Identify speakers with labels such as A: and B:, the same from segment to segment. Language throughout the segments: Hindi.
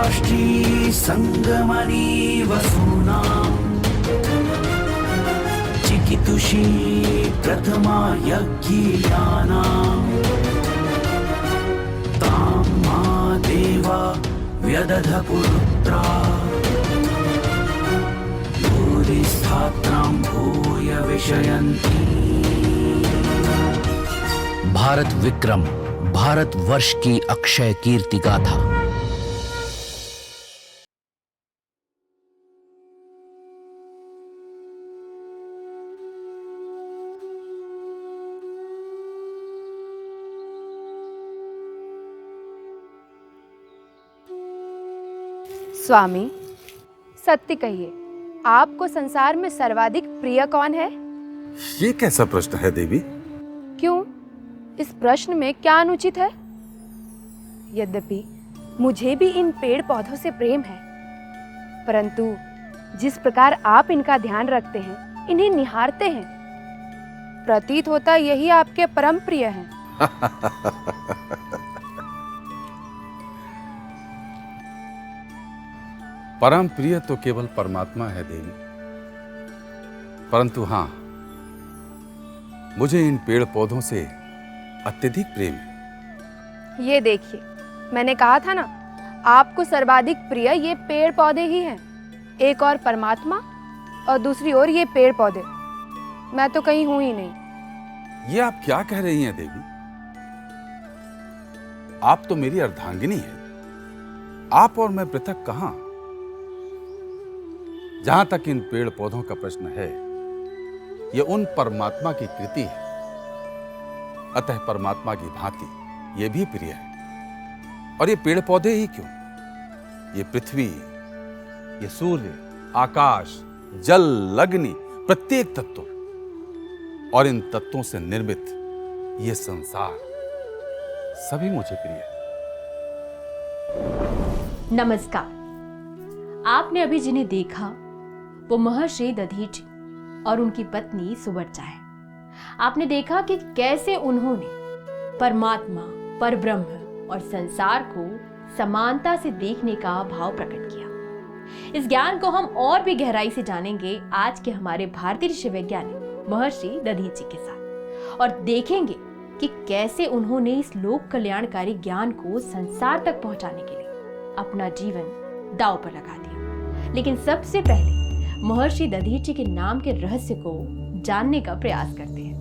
A: काष्ठी संगमनी वसूनां चिकितुषी प्रथमा यज्ञियानां तां मा देवा व्यदध पुरुत्रा भूरिस्थात्रां भूय विषयन्ति।
B: भारत विक्रम, भारत वर्ष की अक्षय कीर्ति गाथा।
C: स्वामी, सत्य कहिए, आपको संसार में सर्वाधिक प्रिय कौन है?
D: ये कैसा प्रश्न है देवी?
C: क्यों? इस प्रश्न में क्या अनुचित है? यद्यपि मुझे भी इन पेड़ पौधों से प्रेम है, परंतु जिस प्रकार आप इनका ध्यान रखते हैं, इन्हें निहारते हैं, प्रतीत होता यही आपके परम प्रिय हैं।
D: परम प्रिय तो केवल परमात्मा है देवी, परंतु हां, मुझे इन पेड़ पौधों से अत्यधिक प्रेम है।
C: ये देखिए, मैंने कहा था ना, आपको सर्वाधिक प्रिय ये पेड़ पौधे ही हैं। एक और परमात्मा और दूसरी ओर ये पेड़ पौधे। मैं तो कहीं हूं ही नहीं।
D: ये आप क्या कह रही हैं देवी? आप तो मेरी अर्धांगिनी हैं। आप और मैं पृथक कहां? जहां तक इन पेड़ पौधों का प्रश्न है, यह उन परमात्मा की कृति है, अतः परमात्मा की भांति ये भी प्रिय है। और ये पेड़ पौधे ही क्यों, ये पृथ्वी, ये सूर्य, आकाश, जल, अग्नि, प्रत्येक तत्व और इन तत्वों से निर्मित ये संसार, सभी मुझे प्रिय है।
E: नमस्कार। आपने अभी जिन्हें देखा वो महर्षि दधीचि और उनकी पत्नी सुवर्चा है। आपने देखा कि कैसे उन्होंने परमात्मा, परब्रह्म और संसार को समानता से देखने का भाव प्रकट किया। इस ज्ञान को हम और भी गहराई से जानेंगे आज के हमारे भारतीय ऋषि वैज्ञानिक महर्षि दधीचि के साथ, और देखेंगे कि कैसे उन्होंने इस लोक कल्याणकारी ज्ञान को संसार तक पहुंचाने के लिए अपना जीवन दांव पर लगा दिया। लेकिन सबसे पहले महर्षि दधीचि के नाम के रहस्य को जानने का प्रयास करते हैं।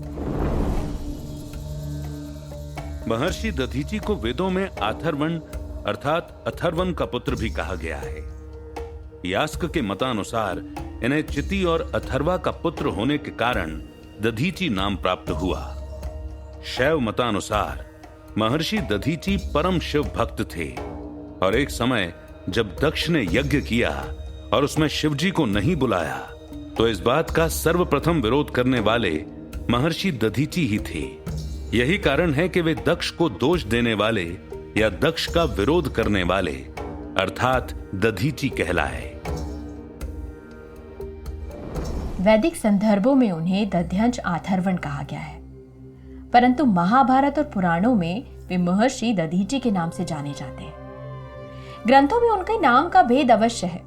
F: महर्षि दधीचि को वेदों में आथर्वण अर्थात अथर्वण का पुत्र भी कहा गया है। यास्क के मतानुसार इन्हें चिति और अथर्वा का पुत्र होने के कारण दधीचि नाम प्राप्त हुआ। शैव मतानुसार महर्षि दधीचि परम शिव भक्त थे, और एक समय जब दक्ष ने यज्ञ किया और उसमें शिवजी को नहीं बुलाया, तो इस बात का सर्वप्रथम विरोध करने वाले महर्षि दधीचि ही थे। यही कारण है कि वे दक्ष को दोष देने वाले या दक्ष का विरोध करने वाले अर्थात दधीचि कहलाए।
E: वैदिक संदर्भों में उन्हें दध्यंश आथर्वण कहा गया है, परंतु महाभारत और पुराणों में वे महर्षि दधीचि के नाम से जाने जाते हैं। ग्रंथों में उनके नाम का भेद अवश्य है,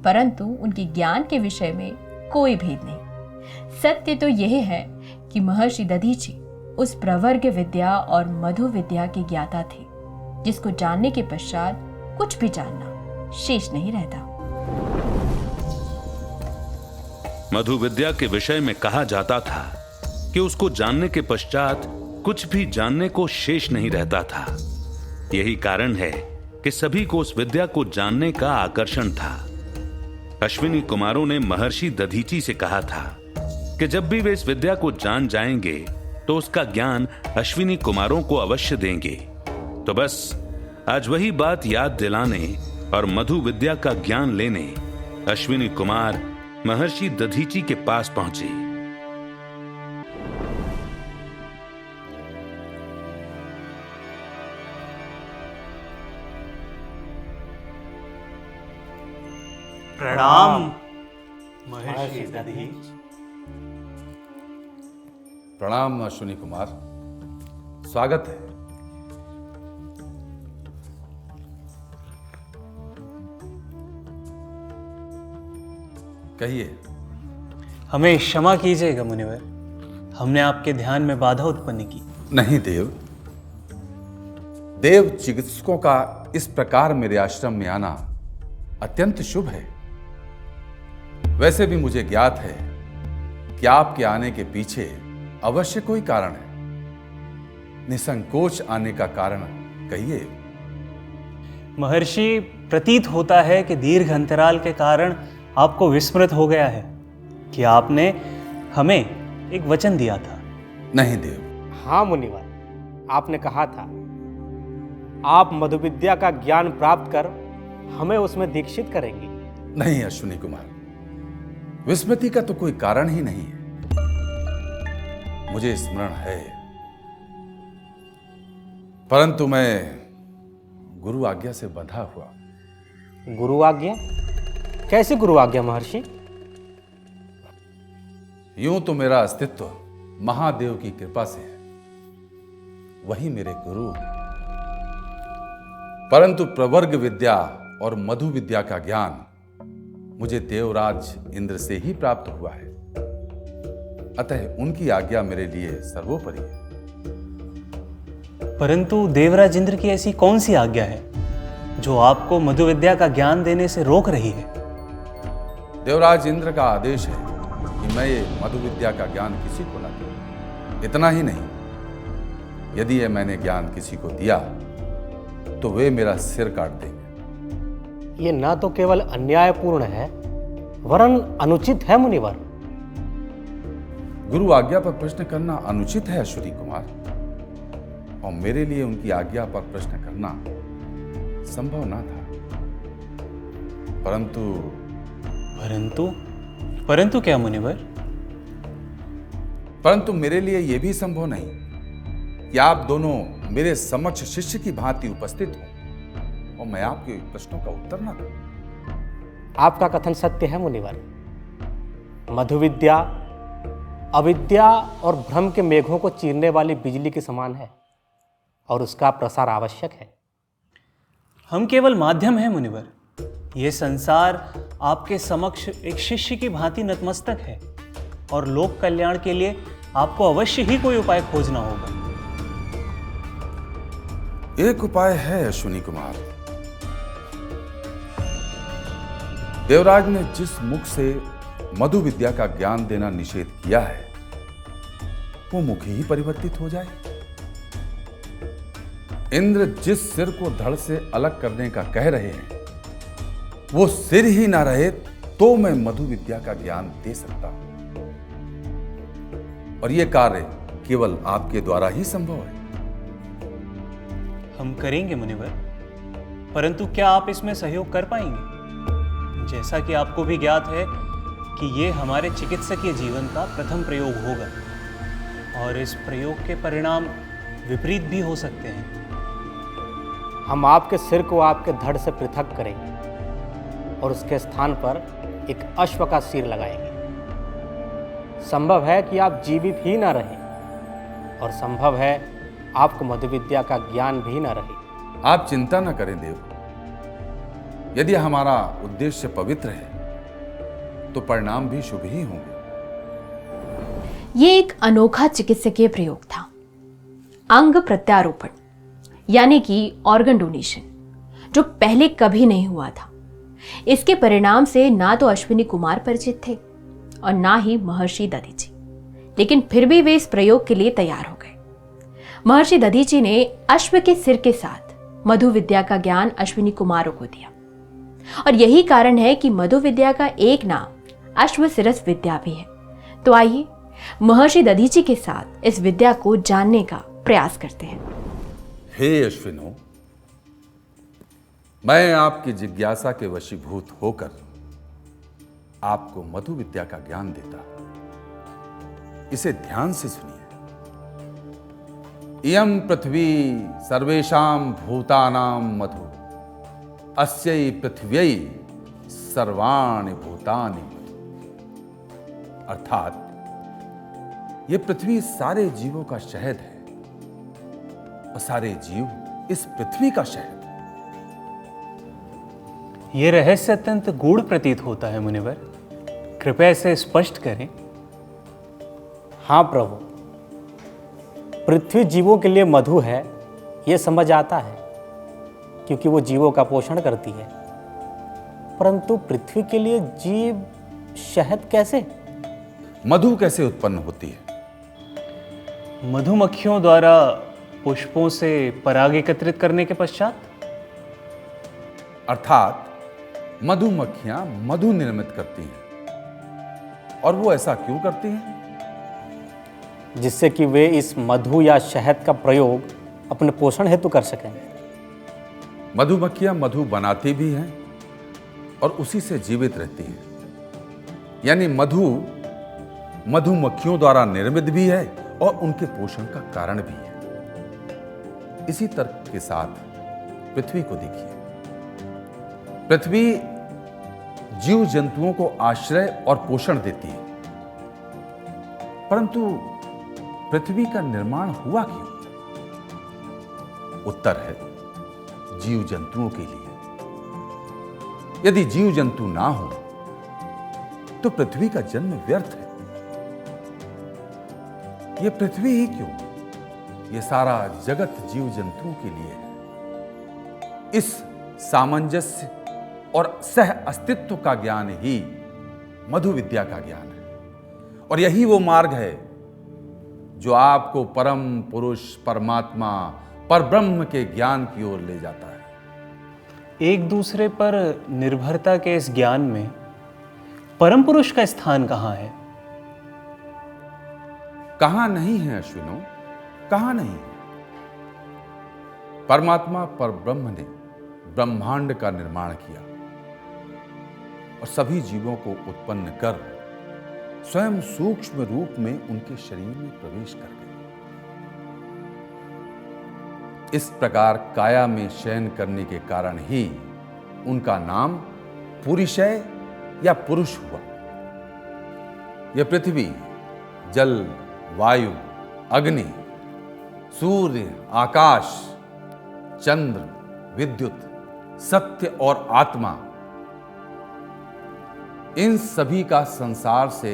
E: परंतु उनके ज्ञान के विषय में कोई भेद नहीं। सत्य तो यह है कि महर्षि दधीचि उस प्रवर्ग विद्या और मधु विद्या के ज्ञाता थे, जिसको जानने के पश्चात कुछ भी जानना शेष नहीं रहता।
F: मधु विद्या के विषय में कहा जाता था कि उसको जानने के पश्चात कुछ भी जानने को शेष नहीं रहता था। यही कारण है कि सभी को उस विद्या को जानने का आकर्षण था। अश्विनी कुमारों ने महर्षि दधीचि से कहा था कि जब भी वे इस विद्या को जान जाएंगे तो उसका ज्ञान अश्विनी कुमारों को अवश्य देंगे। तो बस आज वही बात याद दिलाने और मधु विद्या का ज्ञान लेने अश्विनी कुमार महर्षि दधीचि के पास पहुंचे।
A: प्रणाम महर्षि दधीचि।
D: प्रणाम अश्विनी कुमार, स्वागत है। कहिए।
G: हमें क्षमा कीजिएगा मुनिवर, हमने आपके ध्यान में बाधा उत्पन्न की।
D: नहीं देव, देव चिकित्सकों का इस प्रकार मेरे आश्रम में आना अत्यंत शुभ है। वैसे भी मुझे ज्ञात है कि आपके आने के पीछे अवश्य कोई कारण है। निसंकोच आने का कारण कहिए।
G: महर्षि, प्रतीत होता है कि दीर्घ अंतराल के कारण आपको विस्मृत हो गया है कि आपने हमें एक वचन दिया था।
D: नहीं देव।
H: हाँ मुनिवर, आपने कहा था आप मधुविद्या का ज्ञान प्राप्त कर हमें उसमें दीक्षित करेंगे।
D: नहीं अश्विनी कुमार, विस्मृति का तो कोई कारण ही नहीं है। मुझे स्मरण है, परंतु मैं गुरु आज्ञा से बंधा हुआ।
H: गुरु आज्ञा? कैसी गुरु आज्ञा महर्षि?
D: यूं तो मेरा अस्तित्व महादेव की कृपा से है, वही मेरे गुरु हैं। परंतु प्रवर्ग विद्या और मधु विद्या का ज्ञान मुझे देवराज इंद्र से ही प्राप्त हुआ है, अतः उनकी आज्ञा मेरे लिए सर्वोपरि है।
G: परंतु देवराज इंद्र की ऐसी कौन सी आज्ञा है जो आपको मधु विद्या का ज्ञान देने से रोक रही है?
D: देवराज इंद्र का आदेश है कि मैं ये मधु विद्या का ज्ञान किसी को न दूं। इतना ही नहीं, यदि ये मैंने ज्ञान किसी को दिया तो वे मेरा सिर काट देंगे।
H: ये न तो केवल अन्यायपूर्ण है वरन अनुचित है मुनिवर।
D: गुरु आज्ञा पर प्रश्न करना अनुचित है अश्विनी कुमार, और मेरे लिए उनकी आज्ञा पर प्रश्न करना संभव न था।
G: परंतु क्या मुनिवर?
D: परंतु मेरे लिए यह भी संभव नहीं कि आप दोनों मेरे समक्ष शिष्य की भांति उपस्थित हो और मैं आपके प्रश्नों का उत्तर न दूं।
H: आपका कथन सत्य है मुनिवर। मधुविद्या अविद्या और भ्रम के मेघों को चीरने वाली बिजली के समान है और उसका प्रसार आवश्यक है।
G: हम केवल माध्यम हैं मुनिवर। यह संसार आपके समक्ष एक शिष्य की भांति नतमस्तक है और लोक कल्याण के लिए आपको अवश्य ही कोई उपाय खोजना होगा।
D: एक उपाय है अश्विनी कुमार। देवराज ने जिस मुख से मधु विद्या का ज्ञान देना निषेध किया है, वो मुख ही परिवर्तित हो जाए। इंद्र जिस सिर को धड़ से अलग करने का कह रहे हैं, वो सिर ही ना रहे तो मैं मधु विद्या का ज्ञान दे सकता हूं, और यह कार्य केवल आपके द्वारा ही संभव है।
G: हम करेंगे मुनिवर, परंतु क्या आप इसमें सहयोग कर पाएंगे? जैसा कि आपको भी ज्ञात है कि ये हमारे चिकित्सकीय जीवन का प्रथम प्रयोग होगा और इस प्रयोग के परिणाम विपरीत भी हो सकते हैं।
H: हम आपके सिर को आपके धड़ से पृथक करेंगे और उसके स्थान पर एक अश्व का सिर लगाएंगे। संभव है कि आप जीवित ही ना रहें और संभव है आपको मधुविद्या का ज्ञान भी ना रहे।
D: आप चिंता न करें देव, यदि हमारा उद्देश्य पवित्र है तो परिणाम भी शुभ ही होंगे।
E: ये एक अनोखा चिकित्सकीय प्रयोग था, अंग प्रत्यारोपण यानी कि ऑर्गन डोनेशन, जो पहले कभी नहीं हुआ था। इसके परिणाम से ना तो अश्विनी कुमार परिचित थे और ना ही महर्षि दधीची, लेकिन फिर भी वे इस प्रयोग के लिए तैयार हो गए। महर्षि दधीची ने अश्व के सिर के साथ मधु विद्या का ज्ञान अश्विनी कुमारों को दिया, और यही कारण है कि मधु विद्या का एक नाम अश्वसिरस विद्या भी है। तो आइए महर्षि दधीची के साथ इस विद्या को जानने का प्रयास करते हैं।
D: हे अश्विनो, मैं आपकी जिज्ञासा के वशीभूत होकर आपको मधु विद्या का ज्ञान देता हूं। इसे ध्यान से सुनिए। इयं पृथ्वी सर्वेषां भूतानां मधु, अस्यै पृथ्व्यै सर्वाणि भूतानि मधु। अर्थात ये पृथ्वी सारे जीवों का शहद है और सारे जीव इस पृथ्वी का शहद।
G: यह रहस्य अत्यंत गूढ़ प्रतीत होता है मुनिवर। कृपया इसे स्पष्ट करें।
H: हाँ प्रभु, पृथ्वी जीवों के लिए मधु है, ये समझ आता है क्योंकि वो जीवों का पोषण करती है। परंतु पृथ्वी के लिए जीव शहद कैसे?
D: मधु कैसे उत्पन्न होती है?
G: मधुमक्खियों द्वारा पुष्पों से पराग एकत्रित करने के पश्चात।
D: अर्थात मधुमक्खियां मधु निर्मित करती हैं। और वो ऐसा क्यों करती हैं?
H: जिससे कि वे इस मधु या शहद का प्रयोग अपने पोषण हेतु कर सकें।
D: मधुमक्खियां मधु बनाती भी हैं और उसी से जीवित रहती हैं। यानी मधु मधुमक्खियों द्वारा निर्मित भी है और उनके पोषण का कारण भी है। इसी तर्क के साथ पृथ्वी को देखिए। पृथ्वी जीव जंतुओं को आश्रय और पोषण देती है, परंतु पृथ्वी का निर्माण हुआ क्यों? उत्तर है जीव जंतुओं के लिए। यदि जीव जंतु ना हो तो पृथ्वी का जन्म व्यर्थ है। यह पृथ्वी ही क्यों, यह सारा जगत जीव जंतुओं के लिए है। इस सामंजस्य और सह अस्तित्व का ज्ञान ही मधु विद्या का ज्ञान है। और यही वो मार्ग है जो आपको परम पुरुष, परमात्मा, परब्रह्म के ज्ञान की ओर ले जाता है।
G: एक दूसरे पर निर्भरता के इस ज्ञान में परम पुरुष का स्थान कहां है?
D: कहां नहीं है अश्विनो, कहां नहीं। परमात्मा परब्रह्म ने ब्रह्मांड का निर्माण किया और सभी जीवों को उत्पन्न कर स्वयं सूक्ष्म रूप में उनके शरीर में प्रवेश कर गए। इस प्रकार काया में शयन करने के कारण ही उनका नाम पुरुषय या पुरुष हुआ। यह पृथ्वी, जल, वायु, अग्नि, सूर्य, आकाश, चंद्र, विद्युत, सत्य और आत्मा, इन सभी का संसार से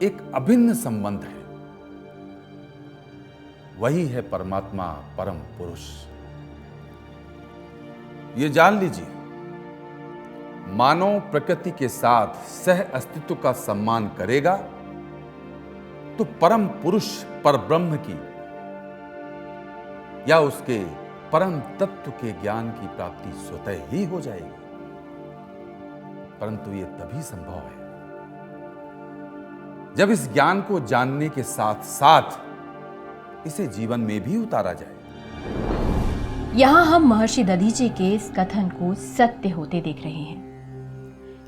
D: एक अभिन्न संबंध है। वही है परमात्मा, परम पुरुष। ये जान लीजिए, मानव प्रकृति के साथ सह अस्तित्व का सम्मान करेगा तो परम पुरुष, परब्रह्म की या उसके परम तत्व के ज्ञान की प्राप्ति स्वतः ही हो जाएगी। परंतु यह तभी संभव है जब इस ज्ञान को जानने के साथ साथ इसे जीवन में भी उतारा जाए।
E: यहां हम महर्षि दधीचि के इस कथन को सत्य होते देख रहे हैं।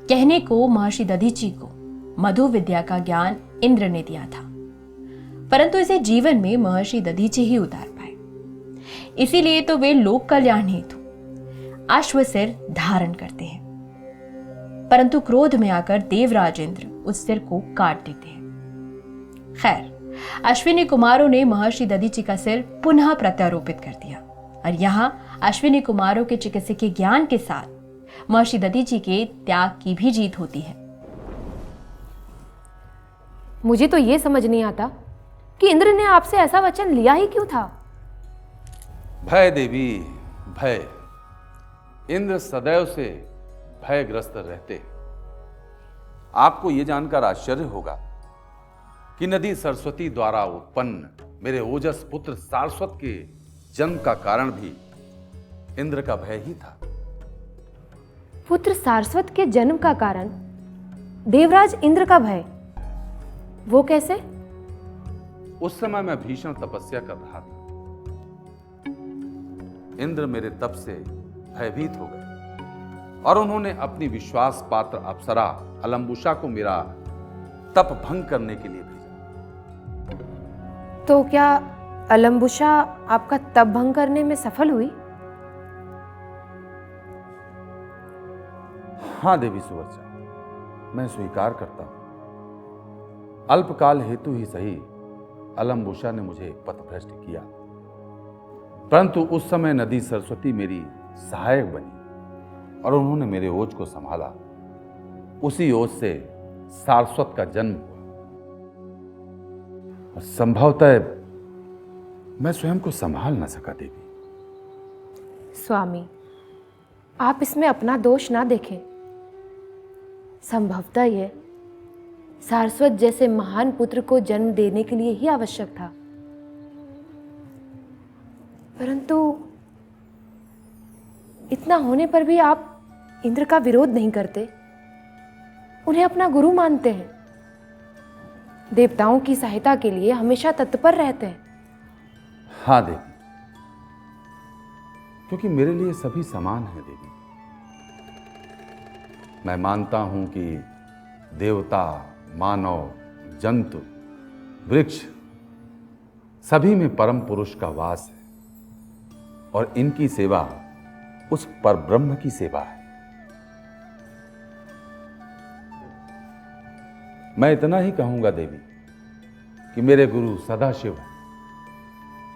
E: कहने को महर्षि दधीचि को मधु विद्या का ज्ञान इंद्र ने दिया था, परंतु इसे जीवन में महर्षि दधीचि ही उतार पाए। इसीलिए तो वे लोक कल्याण हेतु अश्व सिर धारण करते हैं, परंतु क्रोध में आकर देवराज इंद्र उस सिर को काट देते हैं। खैर, अश्विनी कुमारों ने महर्षि दधीचि का सिर पुनः प्रत्यारोपित कर दिया और यहाँ अश्विनी कुमारों के चिकित्सकीय ज्ञान के साथ महर्षि दधीचि के त्याग की भी जीत होती है।
C: मुझे तो ये समझ नहीं आता कि इंद्र ने आपसे ऐसा वचन लिया ही क्यों था।
D: भय देवी, भय। इंद्र सदैव से भयग्रस्त रहते। आपको यह जानकर आश्चर्य होगा कि नदी सरस्वती द्वारा उत्पन्न मेरे ओजस पुत्र सारस्वत के जन्म का कारण भी इंद्र का भय ही था।
C: पुत्र सारस्वत के जन्म का कारण देवराज इंद्र का भय, वो कैसे?
D: उस समय मैं भीषण तपस्या कर रहा था। इंद्र मेरे तप से भयभीत हो गए और उन्होंने अपनी विश्वास पात्र अप्सरा अलम्बुशा को मेरा तप भंग करने के लिए भेजा।
C: तो क्या अलम्बुशा आपका तप भंग करने में सफल हुई?
D: हां देवी सुवर्चा, मैं स्वीकार करता हूं। अल्पकाल हेतु ही सही अलम्बुशा ने मुझे पथभ्रष्ट किया, परंतु उस समय नदी सरस्वती मेरी सहायक बनी और उन्होंने मेरे ओज को संभाला। उसी ओज से सारस्वत का जन्म हुआ और संभवतः मैं स्वयं को संभाल न सका देवी।
C: स्वामी, आप इसमें अपना दोष ना देखें। संभवतः ये सारस्वत जैसे महान पुत्र को जन्म देने के लिए ही आवश्यक था, परंतु इतना होने पर भी आप इंद्र का विरोध नहीं करते, उन्हें अपना गुरु मानते हैं, देवताओं की सहायता के लिए हमेशा तत्पर रहते हैं।
D: हाँ देवी, क्योंकि मेरे लिए सभी समान हैं देवी। मैं मानता हूं कि देवता, मानव, जंतु, वृक्ष सभी में परम पुरुष का वास है और इनकी सेवा उस परब्रह्म की सेवा है। मैं इतना ही कहूंगा देवी कि मेरे गुरु सदाशिव हैं,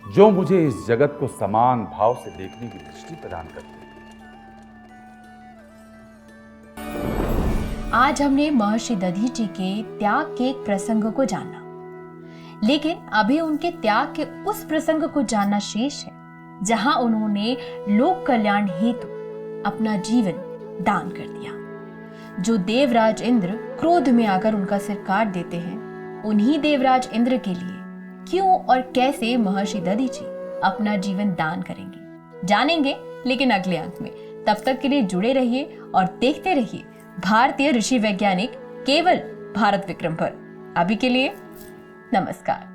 D: जो मुझे इस जगत को समान भाव से देखने की दृष्टि प्रदान करते हैं।
E: आज हमने महर्षि दधीचि के त्याग के एक प्रसंग को जाना, लेकिन अभी उनके त्याग के उस प्रसंग को जानना शेष है जहां उन्होंने लोक कल्याण हेतु अपना जीवन दान कर दिया। जो देवराज इंद्र क्रोध में आकर उनका सिर काट देते हैं, उन्हीं देवराज इंद्र के लिए क्यों और कैसे महर्षि दधीचि अपना जीवन दान करेंगे, जानेंगे लेकिन अगले अंक में। तब तक के लिए जुड़े रहिए और देखते रहिए भारतीय ऋषि वैज्ञानिक केवल भारत विक्रम पर। अभी के लिए नमस्कार।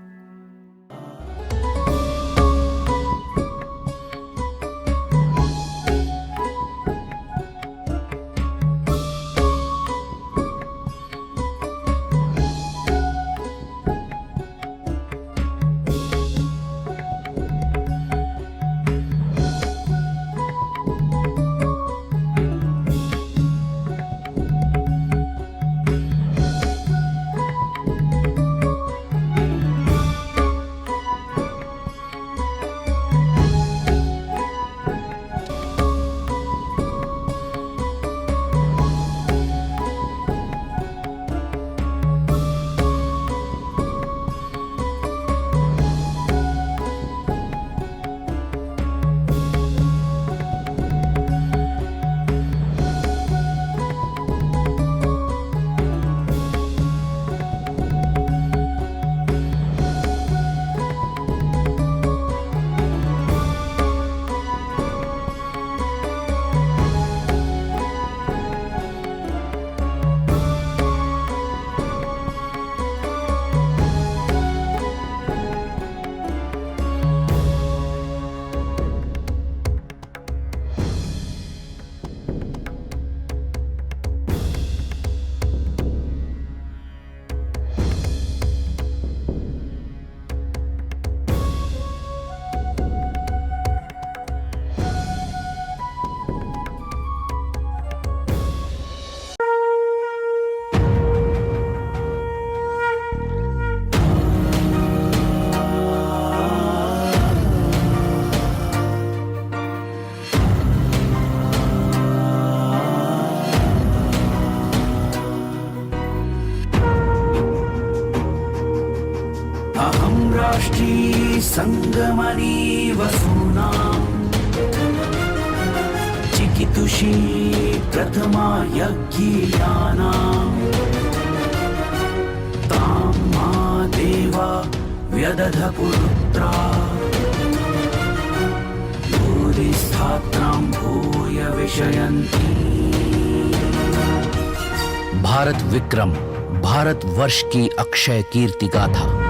A: राष्ट्री संगमनी वसूनां चिकितुषी प्रथमा यज्ञियानां तां मा देवा व्यदध पुरुत्रा भूरिस्थात्रां भूय विषयन्ति।
B: भारत विक्रम भारतवर्ष की अक्षय कीर्ति गाथा।